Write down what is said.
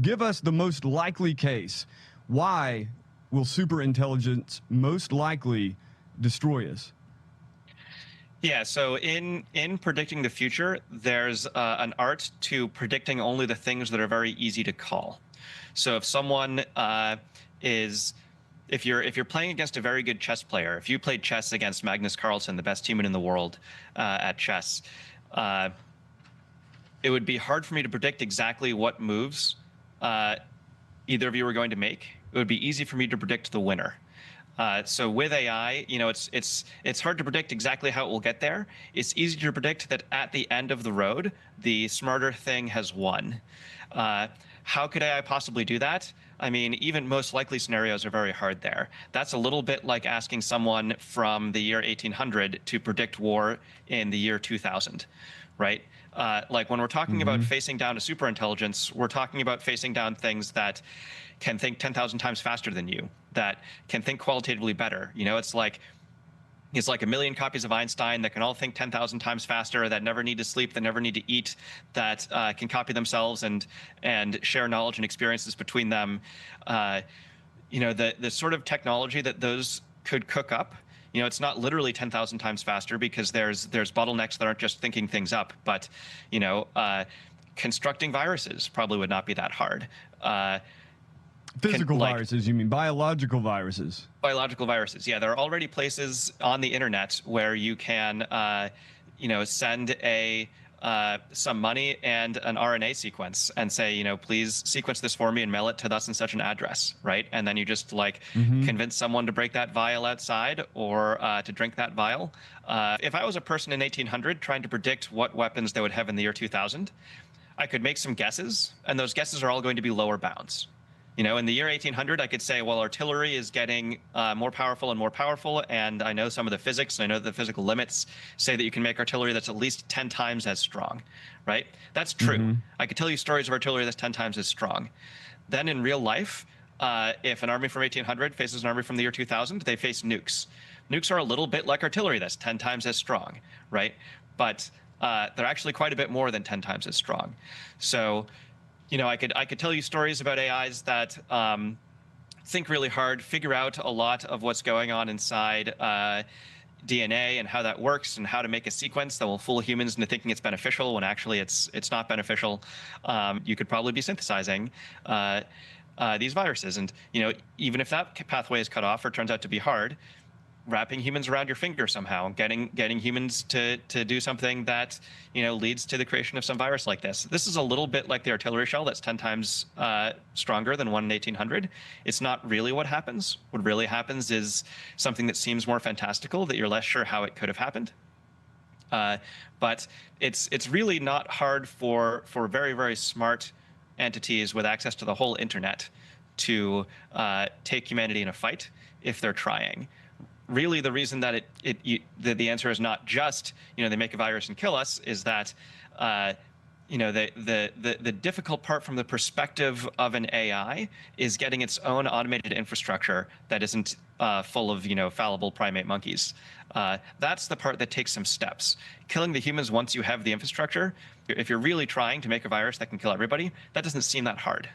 Give us the most likely case. Why will superintelligence most likely destroy us? Yeah, so in predicting the future, there's an art to predicting only the things that are very easy to call. So if someone is if you're playing against a very good chess player, if you played chess against Magnus Carlsen, the best human in the world at chess, it would be hard for me to predict exactly what moves either of you were going to make. It would be easy for me to predict the winner. So with AI, it's hard to predict exactly how it will get there. It's easy to predict that at the end of the road, the smarter thing has won. How could AI possibly do that? I mean, even most likely scenarios are very hard there. That's a little bit like asking someone from the year 1800 to predict war in the year 2000, right? Like when we're talking about facing down a superintelligence, we're talking about facing down things that can think 10,000 times faster than you, that can think qualitatively better. It's like a million copies of Einstein that can all think 10,000 times faster, that never need to sleep, that never need to eat, that can copy themselves and share knowledge and experiences between them. The sort of technology that those could cook up. It's not literally 10,000 times faster because there's bottlenecks that aren't just thinking things up, but constructing viruses probably would not be that hard. Physical viruses, you mean biological viruses? Biological viruses, yeah. There are already places on the internet where you can, send some money and an RNA sequence and say, please sequence this for me and mail it to thus and such an address, right? And then you just convince someone to break that vial outside or to drink that vial. If I was a person in 1800 trying to predict what weapons they would have in the year 2000, I could make some guesses, and those guesses are all going to be lower bounds. In the year 1800, I could say, well, artillery is getting more powerful and more powerful, and I know some of the physics, and I know the physical limits say that you can make artillery that's at least 10 times as strong, right? That's true. I could tell you stories of artillery that's 10 times as strong. Then in real life, if an army from 1800 faces an army from the year 2000, they face nukes. Nukes are a little bit like artillery that's 10 times as strong, right? But they're actually quite a bit more than 10 times as strong. So I could tell you stories about AIs that think really hard, figure out a lot of what's going on inside DNA and how that works and how to make a sequence that will fool humans into thinking it's beneficial when actually it's not beneficial. You could probably be synthesizing these viruses, and even if that pathway is cut off or turns out to be hard, wrapping humans around your finger somehow, getting humans to do something that leads to the creation of some virus like this. This is a little bit like the artillery shell that's 10 times stronger than one in 1800. It's not really what happens. What really happens is something that seems more fantastical, that you're less sure how it could have happened. But it's really not hard for very, very smart entities with access to the whole internet to take humanity in a fight if they're trying. Really, the reason that the answer is not just they make a virus and kill us is that the difficult part from the perspective of an AI is getting its own automated infrastructure that isn't full of fallible primate monkeys. That's the part that takes some steps. Killing the humans once you have the infrastructure, if you're really trying to make a virus that can kill everybody, that doesn't seem that hard.